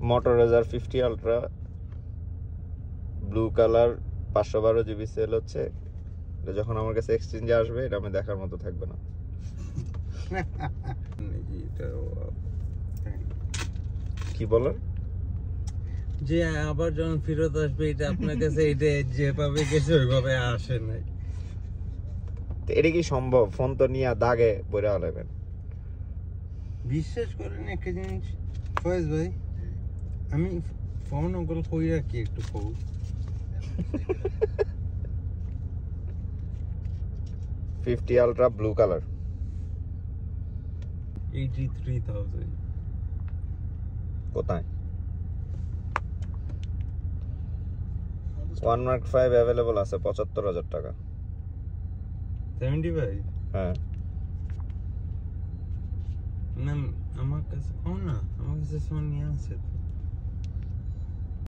মোটরোলার 50 ultra blue colour 512 GB sale হচ্ছে। এটা যখন আমার কাছে এক্সচেঞ্জে আসবে এটা আমি দেখার মতো থাকবে না। কি বলেন? যে আবার যখন ফেরত আসবে এটা আপনার কাছে এটা যেভাবে গেছে ওইভাবে আসে নাই। এটা কি সম্ভব? ফোন তো নিয়ে দাগে বইরা হলেন। বিশ্বাস করেন একটা জিনিস ফয়েজ ভাই, আমি ফোন ওগুলো কই রাখি একটু কৌ 50 আলট্রা ব্লু কালার 83,000 কোথায়? 1 Mark 5 অ্যাভেলেবল আছে 75,000 টাকা। 75? হ্যাঁ না আমার কাছে না, আমার কাছে ফোন নিয়ে আছে।